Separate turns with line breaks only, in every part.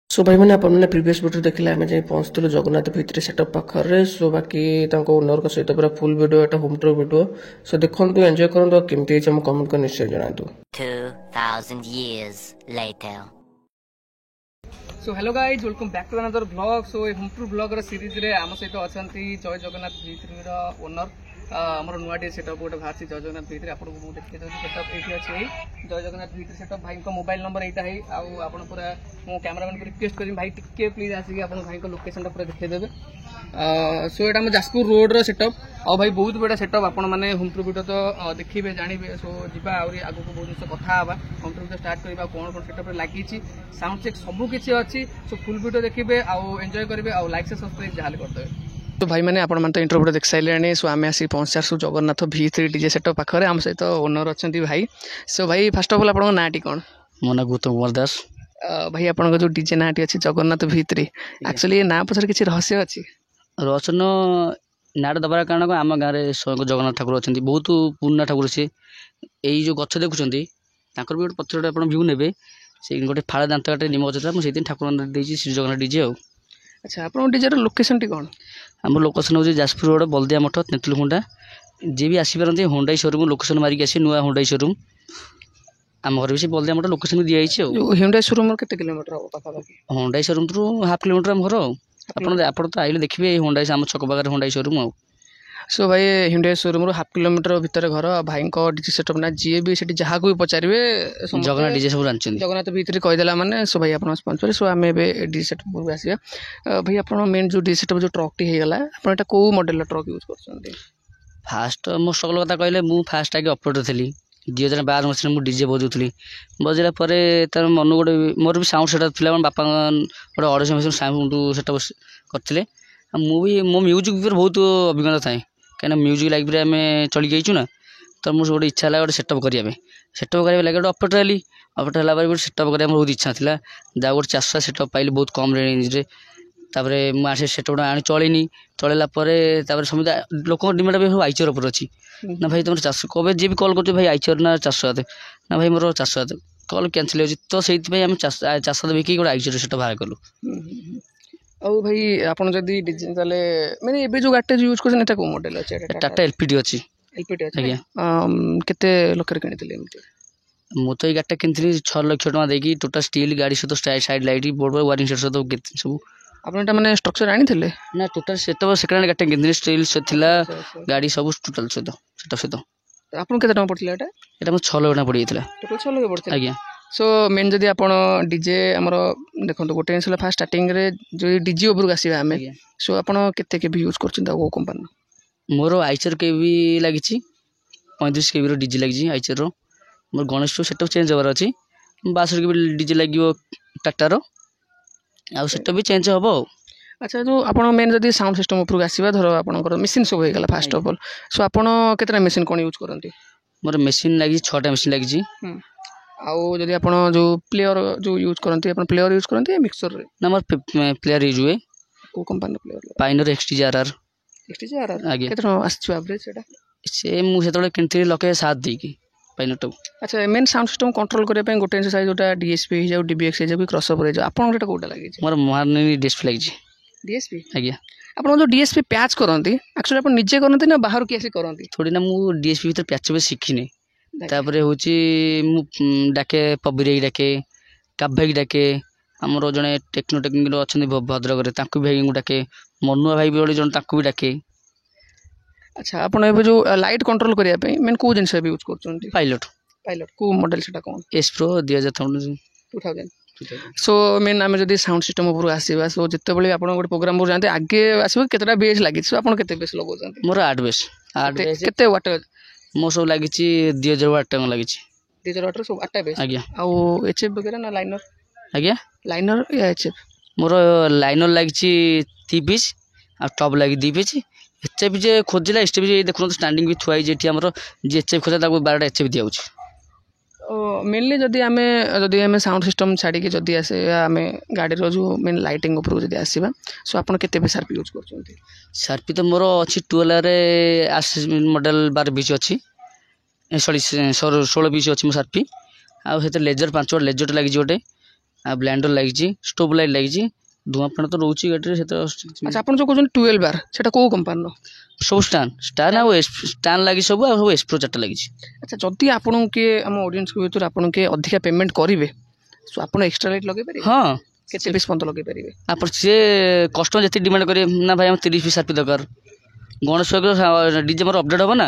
सो भाई मैंने आपने प्रीवियस वीडियो देखिले आम जाई पहुँचलु जगन्नाथ भितर सेटअप पाखे सो बाकी ओनर सहित पूरा फुल वीडियो एटा होम टूर वीडियो सो देखो एंजॉय करूँ केमती कमेंट कर निश्चय जनातु
2000 years later.
So hello guys welcome back to another blog so home tour blog series रे आम सहित अच्छा जय जगन्नाथ V3 ओनर आमर नुआ टे सेटअप गोटे बाहर जय जगन्नाथ V3 आपको देखते सेटअप ये अच्छे जय जगन्नाथ V3 सेटअप भाई मोबाइल नंबर यहाँ है आप पूरा मो कैमरामैन को रिक्वेस्ट करी भाई टिके प्लीज आसिक आप भाई लोकेशन पूरा देखदेवे सो यहाँ आम जाजपुर रोड सेटअप आ भाई बहुत बड़ा सेटअप आपण मैंने होम टूर वीडियो तो देखिए जानवे सो जी आगे बहुत जिन कथा होम टूर वीडियो स्टार्ट करवा कौन कौन सेटअप लगी साउंड चेक सबकि अच्छी सो फुल वीडियो देखिए आउ एंजॉय करेंगे आउ लाइक से सब्सक्राइब जहाँ करदे तो भाई मैंने आपण तो इंट्रो वीडियो देख सारे सो आम आसी पहुँच सारू जगन्नाथ V3 डीजे सेटअप पाखे आम सहित ओनर अच्छा भाई सो भाई फास्ट अफ अल आप नाटी कौन
मो ना गौतम कुमार दास
भाई आप जो डीजे नाटी अच्छी जगन्नाथ V3 एक्चुअली ना पचर किसी रहस्य अच्छी
रचन नाट दबार कारण आम गाँव में स्वयं जगन्नाथ ठाकुर अच्छा बहुत पुराना ठाकुर सी यही जो गच देखुं भी गोटे पत्र आप भ्यू ने से गोटे फाड़ दांत काटे निम गच था मुझे ठाकुर श्री जगन्नाथ डीजे आ
अच्छा आप डीजे लोकेशन टी कौन
आम लोकेशन हूँ जाजपुर रोड बलदिया मठ तेंतुलखुंडा जी भी आसपारती हुंडाई शोरूम लोकेशन मारिक आसी नुआ हुंडाई शोरूम आम घर भी से बलदिया मठ लोकेशन भी दिखाई
हुंडाई शोरूम केते किलोमीटर हम पाखापाखि
हुंडाई शोरूम तो हाफ किलोमीटर आम घर आप तो आइले देखिए हुंडाई आम छक पाखे हुंडाई शोरूम आ
सो भाई हुंडाई शोरूम हाफ किलोमीटर भितर घर भाई डीजे सेटअप ना जी भी जहाँ को भी पचारे
जगन्नाथ डीजे सब जानते
जगन्नाथ V3 कहीदेला मैंने सो भाई आप पहुँचे सो आम डीजे सेटअप आसिया भाई आप मेन जो डीजे सेटअप जो ट्रक टी होगा आप कौ मॉडल ट्रक यूज कर
फास्ट मो स्ट्रगल कथा कहले मु फास्ट आगे ऑपरेटर थी 2012 मसीह मुझे डीजे बजाऊली बजेला तार मन गोटे मोर भी साउंड सेटअप था बापा गोटे 250 मसीह साउंड सेटअप करते मुझे मो म्यूजिक भी बहुत अभिज्ञता थाए कहीं म्यूजिक लाइफ में आम चल गई ना तो मुझे गोटे इच्छा है गोटे सेटअप करने लगे गोटे ऑपरेटर हली ऑपरेटर है गोटे सेटअप करने बहुत इच्छा था जहाँ गोटे 400 सेटअप पाइली बहुत कम रेंज तापर मुझे सेटअप आनी चलनी चलला समझ लोक डिमांड भी आईचर उपर अच्छी ना भाई तुम 400 कब जी भी कल कर भाई आईचर ना 400 ना भाई मोर 400 कल कैंसिल हो तो से आम 400 बिक गोटे आईचर सेटअप बाहर कलु
और भाई आपन जदी डिजिटल माने एबे जो गाटे यूज करछन एटा को मॉडल अछि
टाटा एलपीडी अछि
आज्ञा केते लकर किनितले एमते
मु तो गाटा किनथि 6 लाख टका देकी टोटल स्टील गाड़ी सहित side light board wiring set सहित सब
आपन माने स्ट्रक्चर आनी थिले
ना टोटल सेट सेकंड हैंड गाटा किनथि स्टील से थिला गाड़ी सब टोटल सहित सेट सहित
आपन केते टका पड़थिला
एटा मु 6 लाख टका पड़ी जायतिला
टोटल 6 लाख पड़थिला
आज्ञा
सो मेन जदि आप डीजे आमर देखो गोटे जिन फास्ट स्टार्टिंग रे जो डीजे उपरक आसवा आम सो आप के यूज कर कंपनी
मोर आईचर के भी लगी 35 के डीजे लगी आईचर मोर गणेश सेटअप चेंज होबार अच्छी 62 के भी डीजे लगे टाटार आ सेटअप भी चेंज हम
अच्छा जो आप मेन जदि साउंड सिस्टम उपरक आसवा धर आप मेसीन सब होगा फास्ट अफ अल सो आप केतना मेसीन कौन यूज करते
मोर मेसीन लगी 6टा मेसीन लगी
आउ जदि आप जो प्लेयर जो यूज करते आप प्लेयर यूज करते मिक्सर रे
ना मोर प्लेयर यूज हुए
को कंपनी प्लेयर
पाइनर XTRR
आगे केतना आछ एवरेज सेटा
से मु सेतले किनथि लके 7 देकी पाइनर तो
अच्छा मेन साउंड सिस्टम कंट्रोल करे पे गोटे साइज जोटा DSP हो जाउ DBX हो जाउ क्रॉसओवर हो जाउ आपन गोटा कोटा लागि
मोर महारनी डिस्प्ले लगी
DSP
आज्ञा
आपन जो DSP पैच करंती एक्चुअली आपन निजे करंती ना बाहर के आसी करंती
थोड़ी ना मु DSP भीतर पैच भी शिखिनी तापर हूँ डाके पबिर डाके काब भाई डाके आमर जड़े टेक्नो टेक्निक अच्छा भद्रक भाई डाके मनुआ भाई भी जन भी डाके
अच्छा आप जो लाइट कंट्रोल करने मेन कौ जिन यूज कर
पायलट
पायलट को मॉडल से कौन
S Pro 2000
सो मेन आम जब साउंड सिस्टम ऊपर आसवा सो जिते बड़े आप गोटे प्रोग्राम जाते आगे आसो केतटा बेस लगी सो आप बेस लगा
मोर 8 बेस
केते वाट
मो सब लगी 2000 वाट टाइम लगी
2000 वाट सब 8टा बेस
आज्ञा
आउ HF वगैरह ना लाइनर
आज्ञा
लाइनर या HF
मोर लाइनर लगी 3 पीस आ टॉप लगी 2 पीस HF जे खोजला HF देखो स्टैंडिंग भी थुआई जेठी हमर जे HF खोजा 12टा HF दिया
मेनली जदि आम साउंड सिस्टम छाड़ी जदि आसे आम गाड़ी जो मेन लाइटिंग उपर जब आसवा सो आप सार्पी यूज कर
सार्पी तो मोर अच्छी 12 मॉडल 12 पीस अच्छी सॉरी 16 पीस अच्छी मो सार्पी आउ लेजर 5 लेजर लगी गोटे ବ୍ଲେଣ୍ଡର ଲାଗିଛି, ଷ୍ଟୋଭ୍ ଲାଇଟ୍ ଲାଗିଛି, ଧୂଆଁ ଫାଣ ତ ରହୁଛି ଗାଡ଼ିରେ ସେତେ।
ଆଚ୍ଛା ଆପଣ ଯେଉଁ କହୁଛନ୍ତି 12 ବାର ସେଟା କୋଉ କମ୍ପାନୀର?
ସବୁ ଷ୍ଟାଣ୍ଡ ଆଉ ଷ୍ଟାଣ୍ଡ ଲାଗି ସବୁ, ଆଉ ସବୁ ଏକ୍ସପ୍ରୋ 4ଟା ଲାଗିଛି।
ଆଚ୍ଛା ଯଦି ଆପଣଙ୍କୁ କିଏ ଆମ ଅଡ଼ିଏନ୍ସଙ୍କ ଭିତରୁ ଆପଣଙ୍କୁ କିଏ ଅଧିକା ପେମେଣ୍ଟ କରିବେ ସୋ ଆପଣ ଏକ୍ସଟ୍ରା ଲାଇଟ୍ ଲଗେଇ ପାରିବେ?
ହଁ,
କେତେ ପିସ୍ ପର୍ଯ୍ୟନ୍ତ ଲଗେଇ ପାରିବେ?
ଆପଣ ସିଏ କଷ୍ଟମର ଯେତିକି ଡିମାଣ୍ଡ କରିବେ ନା ଭାଇ ଆମ 30 ପିସ୍ ସାର୍ପି ଦରକାର, ଗଣେଶ ଡିଜେ ମୋର ଅପଡେଟ୍ ହେବ ନା,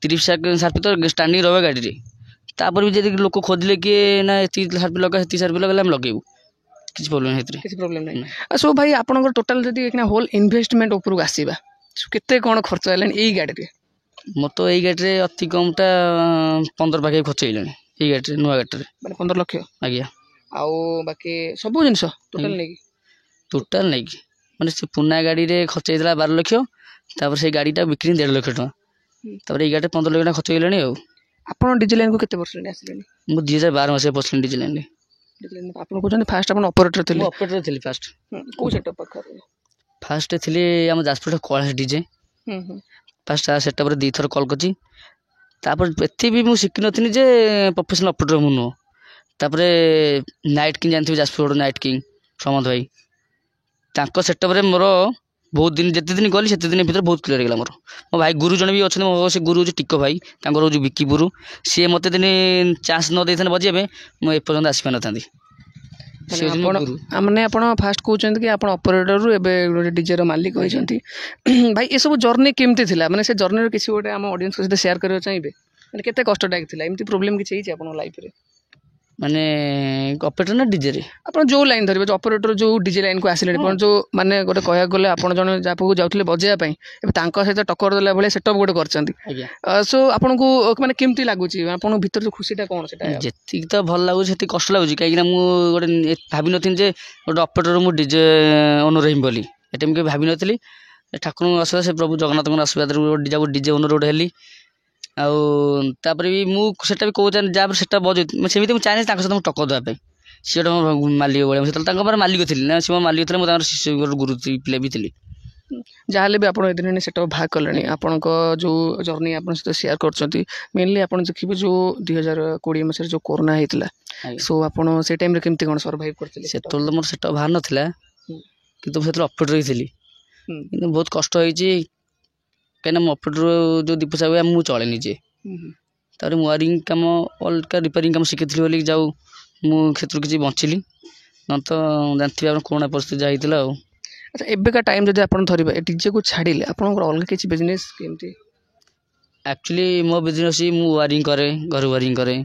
30 ସାର୍ପି ତ ଷ୍ଟାଣ୍ଡିଂ ରହିବ ଗାଡ଼ିରେ। ତାପରେ ବି ଯଦି ଲୋକ ଖୋଜିଲେ କିଏ ନା ଏତିକି ସାର୍ପି ଲଗା ସେତିକି ସାର୍ପି ଲଗାଇଲେ ଆମେ ଲଗେଇବୁ, କିଛି ପ୍ରୋବ୍ଲେମ୍ ସେଥିରେ।
କିଛି ପ୍ରୋବ୍ଲେମ୍ ନାହିଁ। ସୋ ଭାଇ ଆପଣଙ୍କର ଟୋଟାଲ ଯଦି ଏଇନା ହୋଲ୍ ଇନଭେଷ୍ଟମେଣ୍ଟ ଉପରକୁ ଆସିବା କେତେ କ'ଣ ଖର୍ଚ୍ଚ ହେଲାଣି ଏଇ ଗାଡ଼ିରେ?
ମୋର ତ ଏଇ ଗାଡ଼ିରେ ଅତି କମ୍ଟା 15 ପାଖାପାଖି ଖର୍ଚ୍ଚ ହେଇଗଲାଣି ଏଇ ଗାଡ଼ିରେ, ନୂଆ ଗାଡ଼ିରେ।
ମାନେ 15 ଲକ୍ଷ?
ଆଜ୍ଞା।
ଆଉ ବାକି ସବୁ ଜିନିଷ ଟୋଟାଲ ନେଇକି?
ଟୋଟାଲ ନେଇକି ମାନେ ସେ ପୁରୁଣା ଗାଡ଼ିରେ ଖର୍ଚ୍ଚ ହେଇଥିଲା 12 ଲକ୍ଷ, ତାପରେ ସେଇ ଗାଡ଼ିଟା ବିକ୍ରି 1.5 ଲକ୍ଷ ଟଙ୍କା, ତାପରେ ଏଇ ଗାଡ଼ିରେ 15 ଲକ୍ଷ ଟଙ୍କା ଖର୍ଚ୍ଚ ହେଇଗଲାଣି। ଆଉ
ଆପଣ ଡିଜେ ଲାଇନ୍କୁ କେତେ ବର୍ଷ ଆସିଲେଣି?
ମୁଁ 2012 ମସିହା ପଶିଲି ଡିଜେ ଲାଇନ୍ରେ।
ଆପଣ କହୁଛନ୍ତି ଫାଷ୍ଟ ଆପଣ ଅପରେଟର ଥିଲେ?
ମୁଁ ଅପରେଟର ଥିଲି ଫାଷ୍ଟ।
କୋଉ ସେଟଅପ୍ ପାଖରେ?
ଫାଷ୍ଟ ଥିଲି ଆମ ଯାଜପୁର କୈଳାସ ଡିଜେ। ଫାଷ୍ଟ ସେଟଅପ୍ରେ 2 ଥର କଲ୍ କରିଛି, ତାପରେ ଏତେ ବି ମୁଁ ଶିଖିନଥିଲି ଯେ ପ୍ରଫେସନାଲ ଅପରେଟର ମୁଁ ନୁହଁ। ତାପରେ ନାଇଟ୍ କିଙ୍ଗ ଜାଣିଥିବେ, ଯାଜପୁର ରୋଡ଼ ନାଇଟ୍ କିଙ୍ଗ ସମନ୍ତ ଭାଇ, ତାଙ୍କ ସେଟଅପ୍ରେ ମୋର ବହୁତ ଦିନ, ଯେତେ ଦିନ ଗଲି ସେତେ ଦିନ ଭିତରେ ବହୁତ କ୍ଲିୟର ହେଇଗଲା ମୋର। ମୋ ଭାଇ ଗୁରୁ ଜଣେ ବି ଅଛନ୍ତି, ମୋ ସେ ଗୁରୁ ହେଉଛି ଟିକ ଭାଇ, ତାଙ୍କର ହେଉଛି ବିକିପୁର। ସିଏ ମୋତେ ଦିନ ଚାନ୍ସ ନ ଦେଇଥାନ୍ତେ ବଜିବା ପାଇଁ ମୁଁ ଏପର୍ଯ୍ୟନ୍ତ ଆସିପାରିନଥାନ୍ତି।
ମାନେ ଆପଣ ଫାଷ୍ଟ କହୁଛନ୍ତି କି ଆପଣ ଅପରେଟରରୁ ଏବେ ଗୋଟେ ଡିଜେର ମାଲିକ ହୋଇଛନ୍ତି। ଭାଇ ଏସବୁ ଜର୍ଣ୍ଣି କେମିତି ଥିଲା? ମାନେ ସେ ଜର୍ଣ୍ଣିର କିଛି ଗୋଟେ ଆମ ଅଡ଼ିଏନ୍ସଙ୍କ ସହିତ ସେୟାର କରିବାକୁ ଚାହିଁବେ? ମାନେ କେତେ କଷ୍ଟଦାୟକ ଥିଲା? ଏମିତି ପ୍ରୋବ୍ଲେମ୍ କିଛି ହେଇଛି ଆପଣଙ୍କ ଲାଇଫରେ?
ମାନେ ଅପରେଟର ନା ଡିଜେରେ? ଆପଣ
ଯେଉଁ ଲାଇନ୍ ଧରିବେ, ଯେଉଁ ଅପରେଟର ଯେଉଁ ଡିଜେ ଲାଇନ୍କୁ ଆସିଲେଣି, ଆପଣ ଯେଉଁ ମାନେ ଗୋଟେ କହିବାକୁ ଗଲେ ଆପଣ ଜଣେ ଯାହା ପାଖକୁ ଯାଉଥିଲେ ବଜେଇବା ପାଇଁ, ଏବେ ତାଙ୍କ ସହିତ ଟକ୍କର ଦେଲା ଭଳିଆ ସେଟଅପ୍ ଗୋଟେ କରିଛନ୍ତି। ସୋ ଆପଣଙ୍କୁ ମାନେ କେମିତି ଲାଗୁଛି? ଆପଣଙ୍କ ଭିତରେ ଯେଉଁ ଖୁସିଟା କ'ଣ ସେଟା?
ଯେତିକି ତ ଭଲ ଲାଗୁଛି ସେତିକି କଷ୍ଟ ଲାଗୁଛି, କାହିଁକିନା ମୁଁ ଗୋଟେ ଭାବିନଥିଲି ଯେ ଗୋଟେ ଅପରେଟର ମୁଁ ଡିଜେ ଓନର ହେବି ବୋଲି। ଏଟା ମୁଁ କେବେ ଭାବିନଥିଲି। ଠାକୁରଙ୍କ ଆଶୀର୍ବାଦ, ସେ ପ୍ରଭୁ ଜଗନ୍ନାଥଙ୍କ ଆଶୀର୍ବାଦରୁ ଡିଜେ ଓନର ଗୋଟେ ହେଲି। ଆଉ ତାପରେ ବି ମୁଁ ସେଟା ବି କହୁଛି ଯାହା ସେଟା ବଜଉ ସେମିତି ମୁଁ ଚାହେଁ ତାଙ୍କ ସହିତ ମୁଁ ଟକ୍କର ଦେବା ପାଇଁ। ସିଏ ଗୋଟେ ମୋ ମାଲିକ ଭଳିଆ, ସେତେବେଳେ ତାଙ୍କ ପାଖରେ ମାଲିକ ଥିଲି ନା, ସିଏ ମୋ ମାଲିକ ଥିଲେ, ମୁଁ ତାଙ୍କର ଶିଷ୍ୟ ଗୁରୁ ପିଲା ବି ଥିଲି।
ଯାହାହେଲେ ବି ଆପଣ ଏଦିନ ସେଟା ଭାଗ କଲେଣି, ଆପଣଙ୍କ ଯେଉଁ ଜର୍ଣ୍ଣି ଆପଣଙ୍କ ସହିତ ସେୟାର କରୁଛନ୍ତି। ମେନଲି ଆପଣ ଦେଖିବେ ଯେଉଁ 2020 ମସିହାରେ ଯେଉଁ କୋରୋନା ହେଇଥିଲା, ସୋ ଆପଣ ସେ ଟାଇମ୍ରେ କେମିତି କ'ଣ ସର୍ଭାଇଭ୍ କରିଥିଲେ?
ସେତେବେଳେ ତ ମୋର ସେଟା ବାହାର ନଥିଲା, କିନ୍ତୁ ମୁଁ ସେତେବେଳେ ଅପରେଟର ଥିଲି। କିନ୍ତୁ ବହୁତ କଷ୍ଟ ହେଇଛି, କାହିଁକିନା ମୁଁ ଅପରେଟର ଯେଉଁ 2 ପଇସା ହୁଏ ମୁଁ ଚଳେ ନିଜେ। ତାପରେ ମୁଁ ୱାରିଂ କାମ, ଅଲଗା ରିପେୟାରିଂ କାମ ଶିଖିଥିଲି ବୋଲି ଯାଉ ମୁଁ ସେଥିରୁ କିଛି ବଞ୍ଚିଲି, ନହେଲେ ତ ଜାଣିଥିବେ ଆପଣ କୋରୋନା ପରିସ୍ଥିତି ଯାହା ହେଇଥିଲା। ଆଉ
ଆଚ୍ଛା ଏବେକା ଟାଇମ୍ ଯଦି ଆପଣ ଧରିବେ, ଏ ଡିଜେକୁ ଛାଡ଼ିଲେ ଆପଣଙ୍କର ଅଲଗା କିଛି ବିଜନେସ୍ କେମିତି?
ଆକ୍ଚୁଆଲି ମୋ ବିଜନେସ୍ ମୁଁ ୱାରିଂ କରେ, ଘରେ ୱାରିଂ କରେ,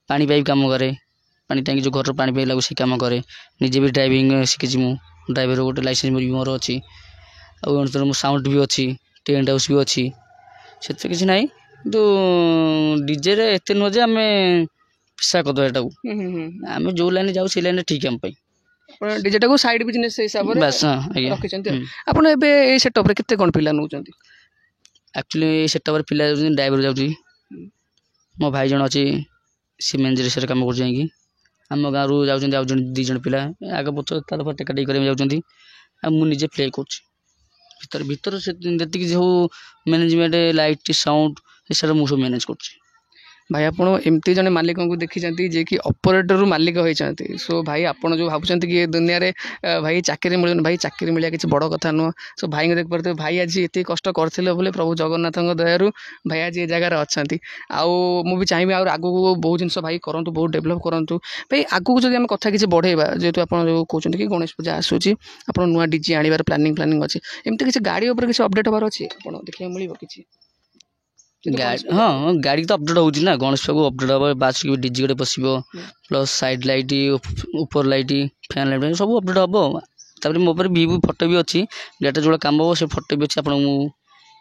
ପାଣି ପାଇପ୍ କାମ କରେ, ପାଣି ଟାଙ୍କି ଯେଉଁ ଘରର ପାଣି ପାଇପ୍ ଲାଗୁ ସେ କାମ କରେ। ନିଜେ ବି ଡ୍ରାଇଭିଂ ଶିଖିଛି, ମୁଁ ଡ୍ରାଇଭର ଗୋଟେ ଲାଇସେନ୍ସ ବି ମୋର ଅଛି। ଆଉ ମୋ ସାଉଣ୍ଡ ବି ଅଛି, ଟେଣ୍ଟ ହାଉସ୍ ବି ଅଛି, ସେଥିରେ କିଛି ନାହିଁ। କିନ୍ତୁ ଡିଜେରେ ଏତେ ନୁହଁ ଯେ ଆମେ ପିସା କରିଦେବା ଏଟାକୁ। ଆମେ ଯେଉଁ ଲାଇନରେ ଯାଉ ସେଇ ଲାଇନରେ ଠିକ୍ ଆମ ପାଇଁ।
ଡିଜେଟାକୁ ସାଇଡ୍ ବିଜନେସ୍ ହିସାବରେ ରଖିଛନ୍ତି। ଆପଣ ଏବେ ଏଇ ସେଟଅପ୍ରେ କେତେ କ'ଣ ପିଲା ନେଉଛନ୍ତି?
ଆକ୍ଚୁଆଲି ଏଇ ସେଟଅପ୍ରେ ପିଲା ଯାଉଛନ୍ତି, ଡ୍ରାଇଭର ଯାଉଛି, ମୋ ଭାଇ ଜଣ ଅଛି ସେ ମ୍ୟାନେଜର କାମ କରୁଛି ଯାଇକି। ଆମ ଗାଁରୁ ଯାଉଛନ୍ତି ଆଉ 2 ଜଣ ପିଲା, ଆଗ ପଛ ତାର ଟେକା ଟେକି କରିବାକୁ ଯାଉଛନ୍ତି। ଆଉ ମୁଁ ନିଜେ ପ୍ଲେ କରୁଛି ଭିତରେ ସେ ଯେତିକି ସବୁ ମ୍ୟାନେଜମେଣ୍ଟ, ଲାଇଟ୍, ସାଉଣ୍ଡ ଏସବୁ ମୁଁ ସବୁ ମ୍ୟାନେଜ କରୁଛି।
ଭାଇ ଆପଣ ଏମିତି ଜଣେ ମାଲିକଙ୍କୁ ଦେଖିଛନ୍ତି ଯିଏକି ଅପରେଟରରୁ ମାଲିକ ହୋଇଛନ୍ତି। ସୋ ଭାଇ ଆପଣ ଯେଉଁ ଭାବୁଛନ୍ତି କି ଏ ଦୁନିଆରେ ଭାଇ ଚାକିରି ମିଳୁନି, ଭାଇ ଚାକିରି ମିଳିବା କିଛି ବଡ଼ କଥା ନୁହଁ। ସୋ ଭାଇଙ୍କୁ ଦେଖିପାରୁଥିବେ, ଭାଇ ଆଜି ଏତିକି କଷ୍ଟ କରିଥିଲେ ବୋଲି ପ୍ରଭୁ ଜଗନ୍ନାଥଙ୍କ ଦୟାରୁ ଭାଇ ଆଜି ଏ ଜାଗାରେ ଅଛନ୍ତି। ଆଉ ମୁଁ ବି ଚାହିଁବି ଆଉ ଆଗକୁ ବହୁତ ଜିନିଷ ଭାଇ କରନ୍ତୁ, ବହୁତ ଡେଭଲପ୍ କରନ୍ତୁ। ଭାଇ ଆଗକୁ ଯଦି ଆମେ କଥା କିଛି ବଢ଼େଇବା, ଯେହେତୁ ଆପଣ ଯେଉଁ କହୁଛନ୍ତି କି ଗଣେଶ ପୂଜା ଆସୁଛି, ଆପଣ ନୂଆ ଡିଜେ ଆଣିବାର ପ୍ଲାନିଂ ଅଛି, ଏମିତି କିଛି ଗାଡ଼ି ଉପରେ କିଛି ଅପଡ଼େଟ୍ ହେବାର ଅଛି, ଆପଣ ଦେଖିବାକୁ ମିଳିବ କିଛି?
ହଁ, ଗାଡ଼ି ତ ଅପଡେଟ୍ ହେଉଛି ନା, ଗଣେଶ ପାଖକୁ ଅପଡେଟ୍ ହେବ, ବାସ ଡିଜେ ଗୋଟେ ବସିବ, ପ୍ଲସ୍ ସାଇଡ୍ ଲାଇଟ୍, ଉପର ଲାଇଟ୍, ଫ୍ୟାନ୍ ଲାଇଟ୍ ସବୁ ଅପଡେଟ୍ ହେବ। ତାପରେ ମୋ ଉପରେ ଭିଭୁ ଫଟୋ ବି ଅଛି, ଗାଡ଼ିଟା ଯେଉଁଟା କାମ ହେବ ସେ ଫଟୋ ବି ଅଛି, ଆପଣଙ୍କୁ ମୁଁ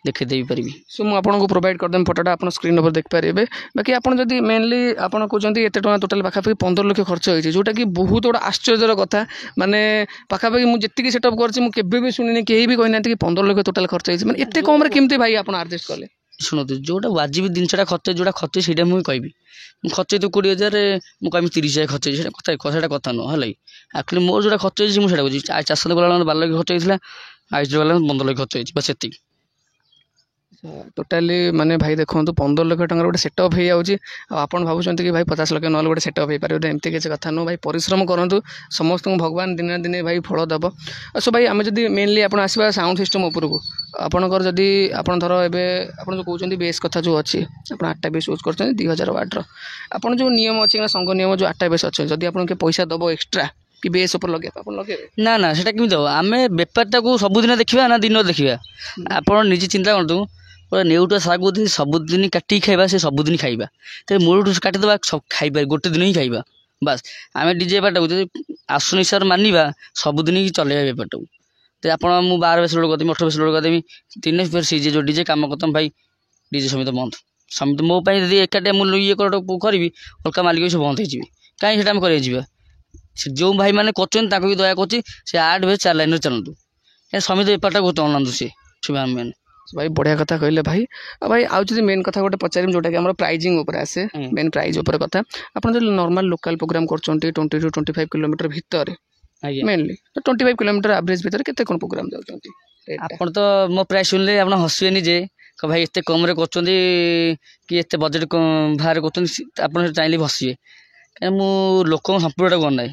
ଦେଖାଇ ଦେଇପାରିବି।
ସୋ ମୁଁ ଆପଣଙ୍କୁ ପ୍ରୋଭାଇଡ଼ କରିଦେବି ଫଟୋଟା, ଆପଣ ସ୍କ୍ରିନ୍ ଉପରେ ଦେଖିପାରିବେ। ବାକି ଆପଣ ଯଦି ମେନଲି ଆପଣ କହୁଛନ୍ତି ଏତେ ଟଙ୍କା ଟୋଟାଲ୍ ପାଖାପାଖି 15 ଲକ୍ଷ ଖର୍ଚ୍ଚ ହେଇଛି, ଯେଉଁଟାକି ବହୁତ ଗୋଟେ ଆଶ୍ଚର୍ଯ୍ୟର କଥା। ମାନେ ପାଖାପାଖି ମୁଁ ଯେତିକି ସେଟଅପ୍ କରିଛି ମୁଁ କେବେ ବି ଶୁଣିନି, କେହି ବି କହିନାହାନ୍ତି କି 15 ଲକ୍ଷ ଟୋଟାଲ୍ ଖର୍ଚ୍ଚ ହେଇଛି। ମାନେ ଏତେ କମ୍ରେ କେମିତି ଭାଇ ଆପଣ ଆଡ଼ଜଷ୍ଟ କଲେ?
ଶୁଣନ୍ତୁ, ଯେଉଁଟା ୱାଜିବ ଜିନିଷଟା ଖର୍ଚ୍ଚ, ଯେଉଁଟା ଖର୍ଚ୍ଚ ସେଇଟା ମୁଁ କହିବି। ମୁଁ ଖର୍ଚ୍ଚ ହେଇଥିବ 20,000, ମୁଁ କହିବି 30,000 ଖର୍ଚ୍ଚ ହେଇଛି, ସେଇଟା କଥା ନୁହଁ ହେଲା କି। ଆକ୍ଚୁଆଲି ମୋର ଯେଉଁଟା ଖର୍ଚ୍ଚ ହେଇଛି ମୁଁ ସେଇଟା କହୁଛି। ଚାଷ ଗଲାବେଳେ 12 ଲକ୍ଷ ଖର୍ଚ୍ଚ ହେଇଥିଲା, ଆଇସି ଗଲା 15 ଲକ୍ଷ ଖର୍ଚ୍ଚ ହେଇଛି, ବାସ୍ ସେତିକି।
टोटाली माने भाई देखो 15 लाख टकर गोटे सेटअप हो जाऊँगी आप भावुं कि भाई 50 लाख ना गोटे सेटअप हो पारे एमती किसी कथा नुह भाई परिश्रम करूँ समस्त भगवान दिन दिन भाई फल दब सो भाई आम जब मेनली आप आसवा साउंड सिस्टम उपरको आपणकर जदि आप धर एवं आप जो कहते बेस कथा जो अच्छी आप 8टा बेस यूज कर 2000 वाट आप जो नियम अच्छे संघ नियम जो 8टा बेस अच्छे जब आप पैसा दब एक्सट्रा कि बेस उपर लगे आप लगे
ना ना सेटा केମିତି ହେବ ଆମେ ବେପାରଟା କୁ ସବୁଦିନ ଦେଖିବା ନା ଦିନ ଦେଖିବା ଆପଣ ନିଜେ ଚିନ୍ତା କରନ୍ତୁ ନେଉଟା ଶାଗ ଯଦି ସବୁଦିନ କାଟିକି ଖାଇବା ସେ ସବୁଦିନ ଖାଇବା ତେବେ ମୂଳଠୁ କାଟିଦେବା ଖାଇବା ଗୋଟେ ଦିନ ହିଁ ଖାଇବା ବାସ୍ ଆମେ ଡିଜେ ବେପାରଟାକୁ ଯଦି ଆସୁନ ହିସାବରେ ମାନିବା ସବୁଦିନ ହିଁ ଚଲେଇବା ବେପାରଟାକୁ ତ ଆପଣ ମୁଁ 12 ବେସ ଲୋଡ଼ କରିଦେବି 18 ବେସ ଲୋଡ଼ କରିଦେବି ଦିନେ ଫେର ସେ ଯେଉଁ ଡିଜେ କାମ କରିଥାମ ଭାଇ ଡିଜେ ସମିତି ବନ୍ଦ ସମିତି ମୋ ପାଇଁ ଯଦି ଏକାଟିଆ ମୁଁ ଇଏ କରିବି ଅଲଗା ମାଲିକ ବି ସବୁ ବନ୍ଦ ହେଇଯିବେ କାହିଁ ସେଟା ଆମେ କରିବାକୁ ଯିବା से जो भाई मैंने कर भी दया कर 8 बेस 4 लाइन चलतु समित बेपारटा चलातु सी मैंने
भाई बढ़िया कथा कहले भाई भाई आउ जब मेन कथा गोटे पचार जोटा कि प्राइजिंग उपर आसे मेन प्राइज उपर कथा आप नॉर्मल लोकल प्रोग्राम कर 20 to 25 किलोमीटर भितर मेनली तो 25 किलोमीटर एवरेज भितर केते कोन प्रोग्राम जाउछंती
आपण तो मो प्राइस सुनले आपण हसबेनी जे भाई एते कम रे करछंती कि एते बजेट बाहर करछंती आपण चाइले हसिए कहीं मु लोक संपूर्णटा करना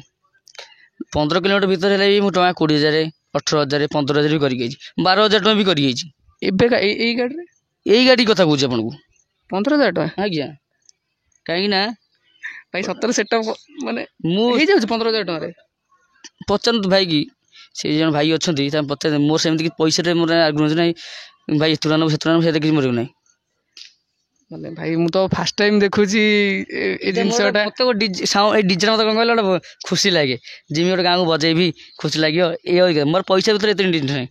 15 किलोमीटर भितर है भी मुझे 20,000 18,000 15,000 भी कर 12,000 टका भी कर गाड़ी कथा कौच आपको
15,000 टका
आज्ञा कहीं ना
भाई 17 सेटअप माने मुझे 15,000 टका
पचार भाई कि से जन भाई अच्छा पचार मोर से पैसा मोर आग्रह ना भाई एत से देखिए मोर ना
माने भाई मु तो फर्स्ट टाइम देखुची ए जिनसटा
मत डीजे मत कौन कहले खुशी लगे जिमी गोटे गाँव को बजेबी खुशी लगे ये मोर पैसा भर एत नहीं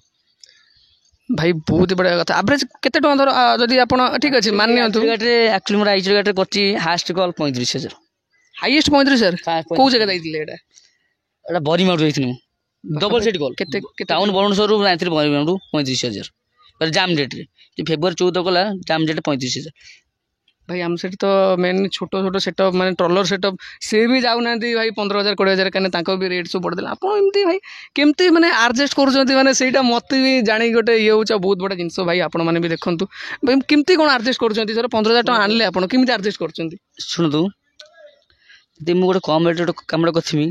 भाई बहुत बढ़िया कथा एवरेज केते टका धर जदि आपण ठीक अछि मान नियंतु
गाड़ी एक्चुअली मोर आइचर गाड़ी करची हाईएस्ट कॉल 35,000
हाईएस्ट 35,000 को जगह दैतिले एटा
बरीमाउट जाइथिनु डबल सेट कॉल केते टाउन बरणसर जाइथिल बरीमाउट 35,000 पर जाम डेट रे फेब्रुआरी 14 कला जाम डेट 35,000
भाई आम सेट तो मेन छोट छोट सेटअप माने ट्रॉलर सेटअप से भी जाऊना भाई 15,000 20,000 कहीं भी रेट सब बढ़े आप भाई केमती माने एडजस्ट कर माने सेटा मत भी जानी गोटे ये हो बहुत बड़ा जिनस भाई आपण मैंने भी देखूँ भाई केमती कौन एडजस्ट कर 15,000 टका आनले आप केमती एडजस्ट कर
शुणु यदि मुझे गोटे कम रेट कम कथी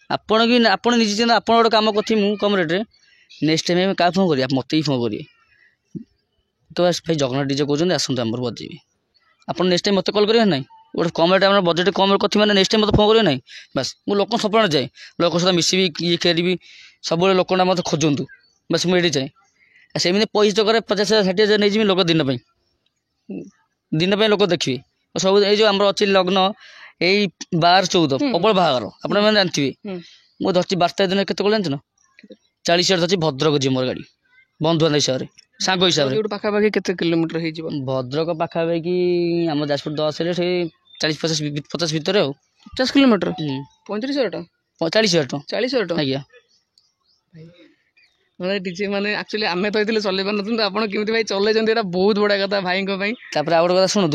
आपण भी आप निजे आप गोटे कम कथी कम रेट्रे नेक्स्ट टाइम क्या फोन करिए मत ही फोन करिए तो भाई जगन्नाथ डीजे कहते आसतु आम बजेबी आप नेक्स्ट टाइम मत कॉल करेंगे ना गोटे कम रेट बजेट कम कथी मैंने नेक्स्ट टाइम मत फोन करेंगे ना बस मुझे लोक सपन जाए लोक सहित मिसबी ये करी सब लोकटा मत खोजतु बस मुझे जाए सेमती पैसा चक्कर 50,000 60,000 नहीं लोक दिन लोक देखिए सब ये आम अच्छी लग्न यही 12-14 प्रबल बाहर आपने जानते मुझे धरती 12 दिन केत जानते ना 40,000 धरती भद्रक जी मोर गाड़ी बंधु बांधव हिसाब से सांग हिसाब से
पाखापाखि केते किलोमीटर हो
भद्रक पाखापाखि आम जाजपुर 10 रे 40-50 भितर
50 किलोमीटर 35,000 टका
40,000 टका
40,000 टका
आज्ञा
माने डीजे माने एक्चुअली आमे तो इतले चले पारन आपण केमती भाई चले जंती एटा बहुत बड़ा कथा भाई को भाई
तापर आ गोटे कथा शुणु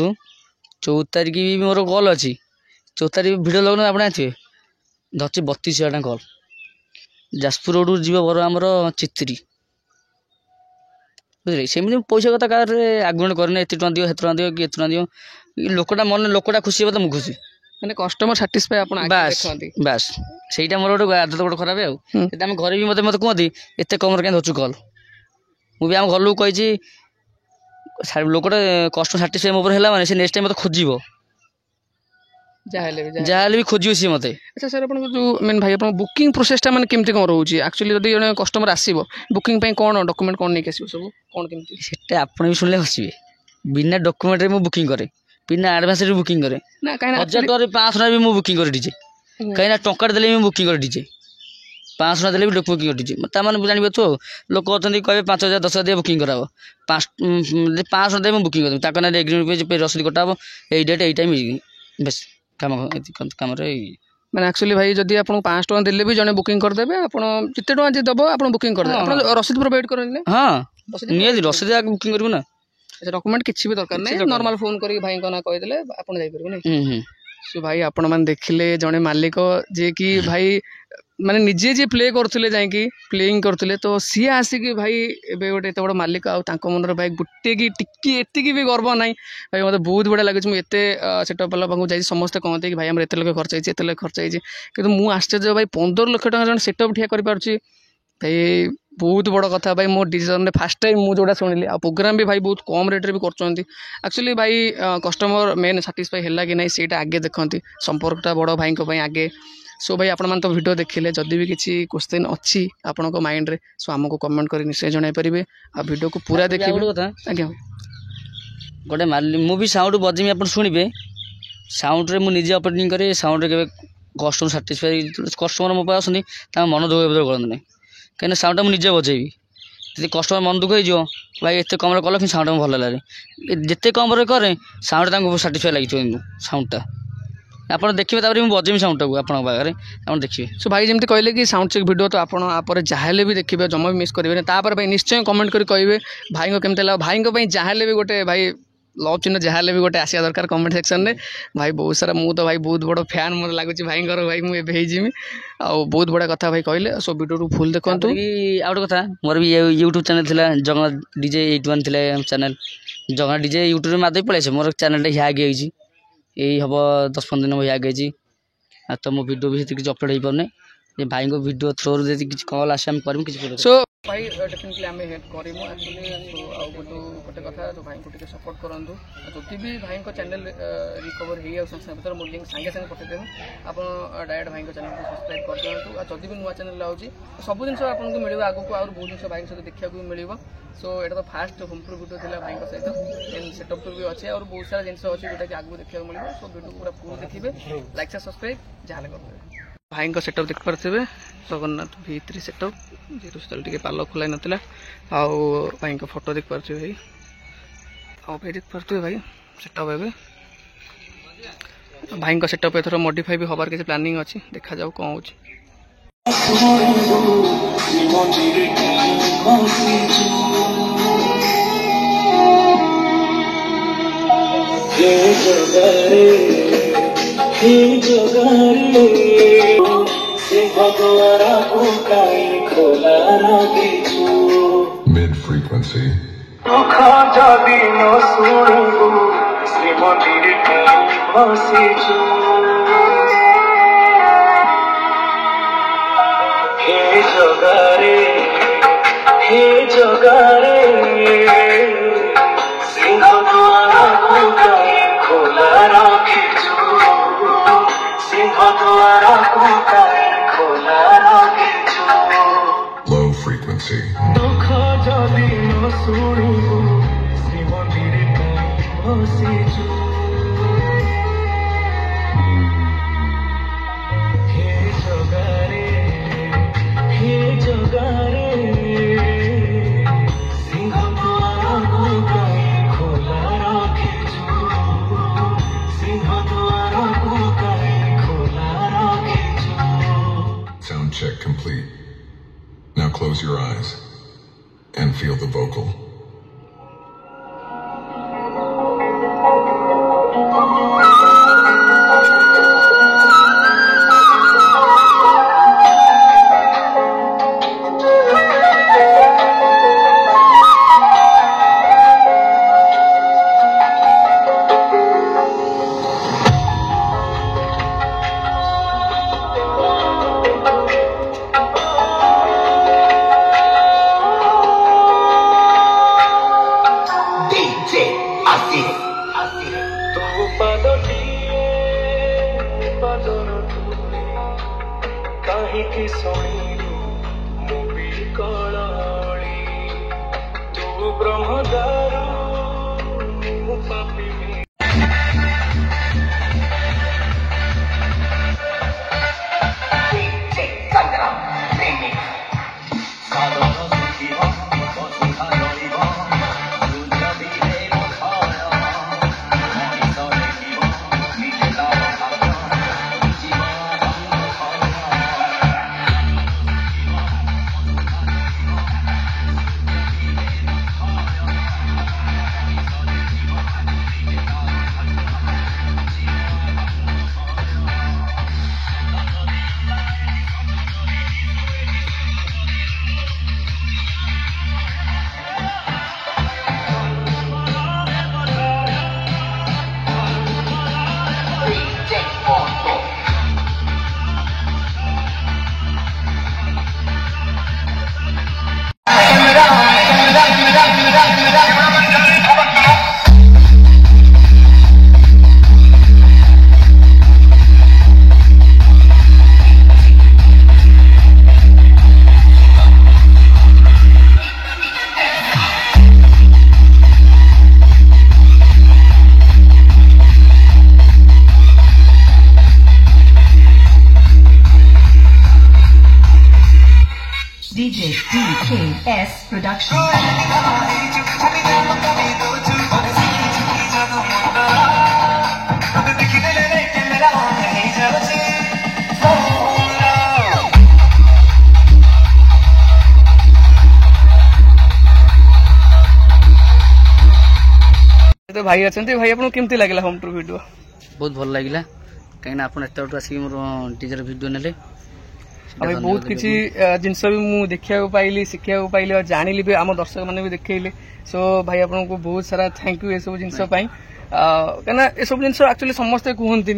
14 तारिख भी मोर कॉल अच्छी 14 तारिख भिडियो लगन आप आथिबे धरती 32,000 टका कॉल जाजपुर रोड जीव बर आमर चित्री बुझे सेमती पैसा कथा कार आग्रह करना एत टाँग दियो टका दियो कि एत टका दियो लोकटा मन लोकटा खुशी हो तो मुझे खुशी
मैंने कस्टमर साटिस्फाई आप
बास बास से मोर गोटे आदत गोटे खराब आम घर भी मत कहती एत कम क्या धरचु कल मुझे आम घर लोग कही लोकटा कस्टमर साटिस्फाई मोर है मैंने से नेक्स्ट टाइम मत खोज जहाँ भी खोज सी मत
अच्छा सर आप जो मेन भाई आप बुकिंग प्रोसेसटा मैंने केमती कौन रोचे एक्चुअली जब जब कस्टमर आसो बुकिंग कौन डॉक्यूमेंट कौन नहीं आसो सब कौन केमती
से आप भी शुणिले हसबे बिना डॉक्यूमेंट रे बुकिंग करे बिना एडवांस रे बुकिंग करे
ना कहीं
1,000 टका 500 भी बुकिंग करे डीजे कहीं टंका देले भी बुकिंग करे डीजे 500 देले भी बुकिंग करे डीजे मतलब जान तो लोक कहते कहे 5,000 10,000 दिए बुकिंग कराब 500 दे बुकिंग कर ताक ना एग्रीमेंट पे रसीद कटाब यही डेट यही टाइम बेस काम
मैंने एक्चुअली भाई जब आप 500 टका देले भी जने बुकिंग करदेवे आप जिते टका जी दब आप बुकिंग करदे रसीद प्रोवाइड करेंगे
हाँ नहीं रसीद बुकिंग करूँ ना
डॉक्यूमेंट किसी भी दरकार नहीं नॉर्मल फोन करके भाई को ना कहीदेले आप जाई परबे नहीं सो भाई आपण मान देखिले जने मालिक जे कि भाई माने निजे जे प्ले करथुले जाईकी प्लेइंग करथुले तो सी आसिक भाई एबे गोटे एत बड़ मालिक आउ तांको मनर भाई गुटे की टिकी एतिकी भी गर्व नाही भाई मते बहुत बड़ा लागे मु एते सेटअप वाला पाखु जाई समस्त कहते कि भाई हमर एते लक्ष खर्च होइछि एते लक्ष खर्च होइछि किंतु मु आश्चर्य भाई 15 लाख टका जन सेटअप ठिया करि पारछि भाई बहुत बड़ कथा भाई मो डिसीजन फास्ट टाइम मुझे जोड़ा शुणिली आ प्रोग्राम भी भाई बहुत कम रेट भी कर एक्चुअली भाई कस्टमर मेन साटिस्फाई है कि नहीं सीटा आगे देखते संपर्कटा बड़ भाई आगे सो भाई आपण तो वीडियो देखिले जदि भी किसी क्वेश्चन अच्छी आपण माइंड रे सो आमको कमेंट कर निश्चय जन पारे आ वीडियो को पूरा देखिए आज्ञा
गोटे माली मु भी साउंड बजेमी आप शुणे साउंड रे मुझे ऑपरेटिंग करे साउंड रे केबे कस्टमर साटिस्फाई कस्टमर मो पास आसनी मन दुख बदल करते नहीं कहीं साउंड मुझे बजेबी जी कस्टमर मन दुख हो भाई एत कम कल कि साउंड भल लगे जिते कम करें साउंड साटिस्फाई लगे साउंडटा आप देखिए मुझे बजेमी साउंड को आपके पाखे आप देखिए
सो भाई जमी कहले कि साउंड चेक वीडियो तो आप जहाँ भी देखिए जमा भी मिस करेंगे भाई निश्चय कमेंट कर कहे भाई केमती लगा भाई जहाँ भी गोटे भाई लव चिन्ह जहाँ भी गोटे आसा दरकार कमेंट सेक्शन में भाई बहुत सारा मु तो भाई बहुत बड़ फैन मोर लगुच भाई भाई मुझे जिमी आ बहुत बड़ा कथा भाई कहले सो वीडियो फुल देखु
आ गोटे कथा मोर भी यूट्यूब चैनल थी जगन्नाथ डीजे 81 थी चैनल जगन्नाथ डीजे यूट्यूब मादे पड़े मोर चैनल हैग यही हम 10-15 दिन हैग तो मो वीडियो भी किसी अपलोड हो पाने भाई को वीडियो थ्रो किसी कल आसे करें
सो भाई डेफिनेटली आम हेल्प करूँ एक्चुअली सो आउ गोटे कथा जो भाई को टिके सपोर्ट करूँ जदि भी भाई को चैनल रिकवर हो मो लिंक सागे सागे पठेदेवी आप डायरेक्ट भाई चैनल को सब्सक्राइब कर दिखाँ जदि भी नुआ चैनल आऊँगी सब जिन आपको मिले आगू आउ बहुत जिन भाई सहित देखा भी मिले सो यहाँ तो फास्ट होम टूर वीडियो थी भाई सहित देन सेटअप टूर भी अच्छे और बहुत सारा जिन अच्छी जोटा कि आगू देखा मिले सो वीडियो पूरा फुल देखिए लाइक से सब्सक्राइब जहाँ करेंगे भाई का सेटअप देख पारे जगन्नाथ V3 सेटअप जेहतु से पार्ल खोल नाला आउ भाई का फोटो देख पारे भाई आउ भाई देख पारे भाई सेटअप ए भाई का सेटअप एथर मॉडिफाई भी हबार किसी प्लानिंग अच्छी देखा जाऊ कौन
Mid frequency. Low frequency. Sound check complete. Now close your eyes and feel the vocal.
DJ DKS Production.
तो भाई अच्छा भाई आपको केमती लगे होम टूर वीडियो
बहुत भल लगे कहीं आप आसिक मोर डीजे भिडियो ने
भाई बहुत किसी जिनस भी मुझे देखा पाइली शिखा पाइली और जानी भी आम दर्शक मैंने भी देखले सो भाई आपको बहुत सारा थैंक यू ये सब जिनस कहीं ये सब जिन एक्चुअली समस्ते कहते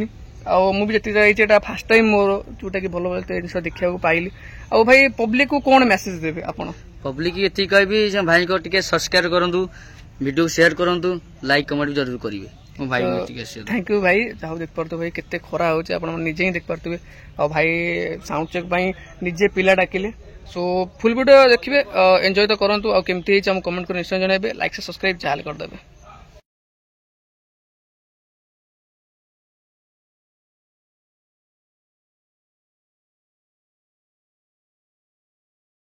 मुझे जी फास्ट टाइम मोर जोटा कि भल भल जिन देखा पाइली आ भाई पब्लिक को कौन मेसेज देवे आप
पब्लिक ये कह भाई को टे सब्सक्राइब करूँ वीडियो शेयर करूँ लाइक कमेंट भी जरूर करेंगे मो भाई
थैंक यू भाई जहाँ देख पार्थ भाई केते खरा हो निजे ही देख पार्थे और भाई साउंड चेक निजे पिला डाकिले सो फुल वीडियो देखिए एंजॉय तो करूँ आमती कमेंट कर निश्चय जनइबे लाइक से सब्सक्राइब चाहे करदे।